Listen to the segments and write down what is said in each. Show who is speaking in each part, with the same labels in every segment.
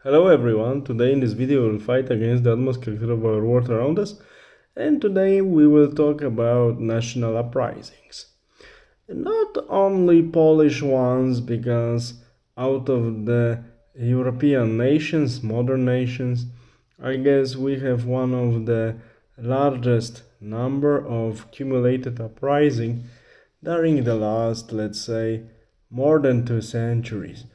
Speaker 1: Hello everyone, today in this video we'll fight against the utmost character of our world around us, and today we will talk about national uprisings. Not only Polish ones, because out of the European nations, modern nations, I guess we have one of the largest number of cumulated uprising during the last, let's say, more than 2 centuries.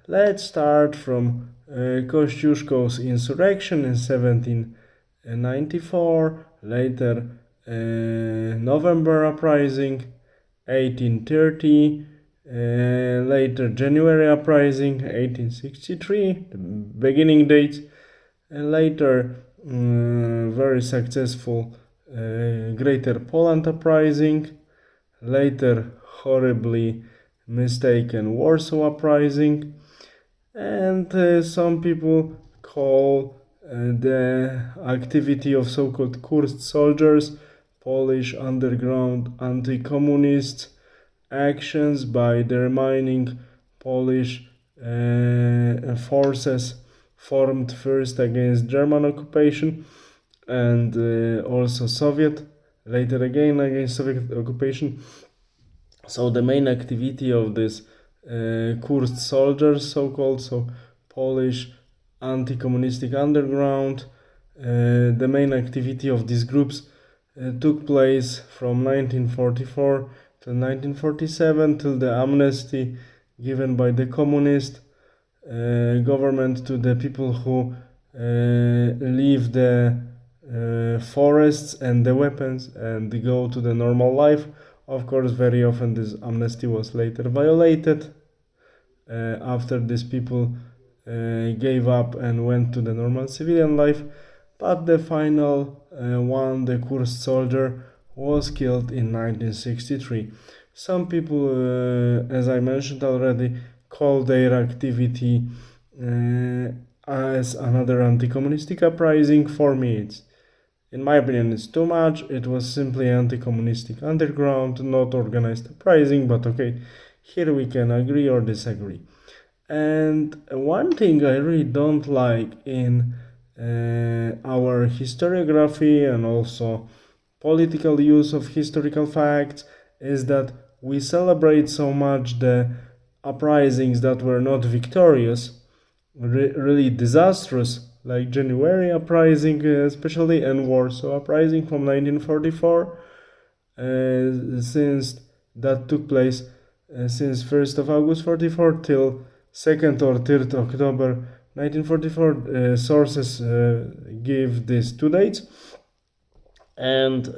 Speaker 1: Let's start from Kościuszko's insurrection in 1794, later November uprising 1830, later January uprising 1863, the beginning dates, and later very successful Greater Poland uprising, later horribly mistaken Warsaw uprising, and some people call the activity of so-called Kursk soldiers, Polish underground anti-communist actions by the remaining Polish forces formed first against German occupation and also Soviet, later again against Soviet occupation. So the main activity of this Kursk soldiers, so-called, Polish anti-communistic underground, the main activity of these groups took place from 1944 till 1947, till the amnesty given by the communist government to the people who leave the forests and the weapons and go to the normal life. Of course, very often this amnesty was later violated after these people gave up and went to the normal civilian life. But the final one, the Kursk soldier, was killed in 1963. Some people, as I mentioned already, call their activity as another anti-communistic uprising. For me, in my opinion, it's too much. It was simply anti-communistic underground, not organized uprising, but okay, here we can agree or disagree. And one thing I really don't like in our historiography and also political use of historical facts is that we celebrate so much the uprisings that were not victorious, really disastrous, like January uprising especially, and Warsaw uprising from 1944, since that took place since 1st of August 44 till 2nd or 3rd October 1944. Sources give these two dates, and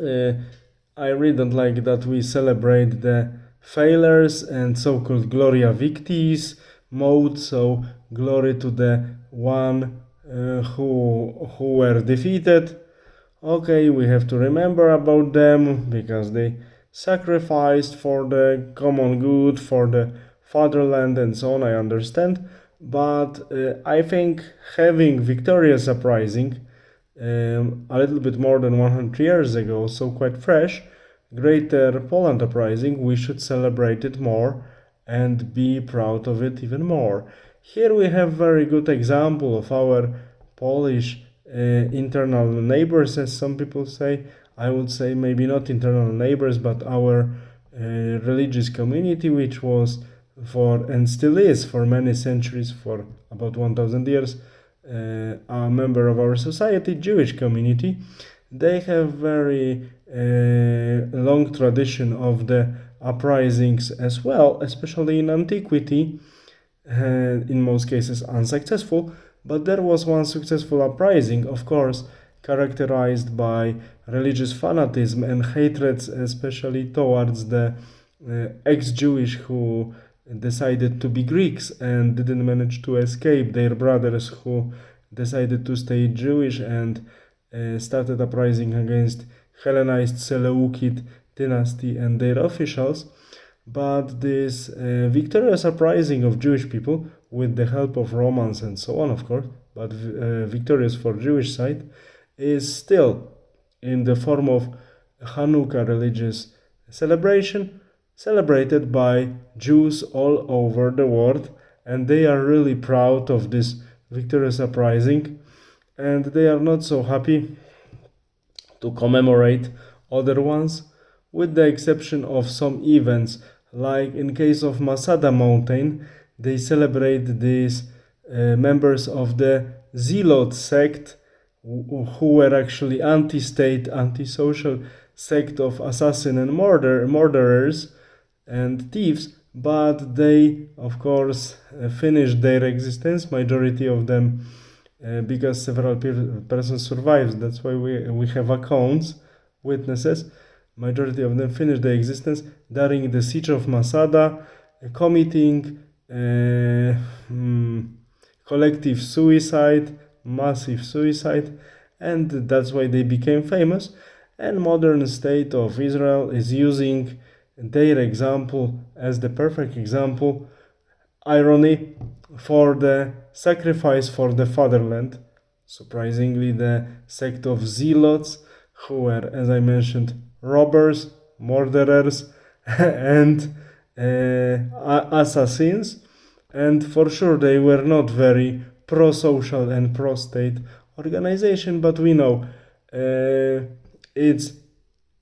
Speaker 1: I really don't like that we celebrate the failures and so-called Gloria Victis mode, so glory to the one who were defeated. Okay, we have to remember about them because they sacrificed for the common good, for the fatherland and so on, I understand. But I think having victorious uprising a little bit more than 100 years ago, so quite fresh, Greater Poland uprising, we should celebrate it more and be proud of it even more. Here we have very good example of our Polish internal neighbors, as some people say. I would say maybe not internal neighbors, but our religious community, which was for and still is for many centuries, for about 1000 years, a member of our society, Jewish community. They have very long tradition of the uprisings as well, especially in antiquity, in most cases unsuccessful, but there was one successful uprising, of course, characterized by religious fanatism and hatred, especially towards the ex-Jewish who decided to be Greeks and didn't manage to escape, their brothers who decided to stay Jewish and started uprising against Hellenized Seleucid dynasty and their officials. But this victorious uprising of Jewish people, with the help of Romans and so on, of course, but victorious for Jewish side, is still in the form of Hanukkah religious celebration, celebrated by Jews all over the world, and they are really proud of this victorious uprising, and they are not so happy to commemorate other ones, with the exception of some events, like in case of Masada Mountain. They celebrate these members of the Zealot sect, who were actually anti-state, anti-social sect of assassin and murderers and thieves, but they, of course, finished their existence, majority of them, because several persons survived. That's why we have accounts, witnesses. Majority of them finished their existence during the siege of Masada, committing collective suicide, massive suicide, and that's why they became famous. And modern state of Israel is using their example as the perfect example, irony, for the sacrifice for the fatherland. Surprisingly, the sect of zealots, who were, as I mentioned, robbers, murderers, and assassins, and for sure they were not very pro-social and pro-state organization, but we know its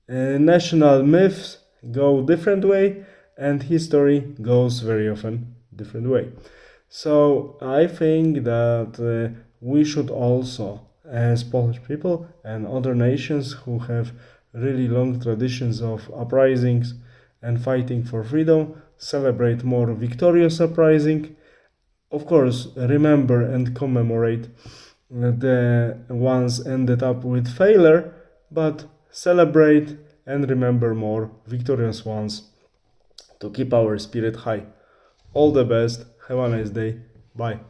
Speaker 1: national myths go different way, and history goes very often different way. So I think that we should also, as Polish people and other nations who have really long traditions of uprisings and fighting for freedom, celebrate more victorious uprising. Of course, remember and commemorate the ones ended up with failure, but celebrate and remember more victorious ones to keep our spirit high. All the best. Have a nice day. Bye.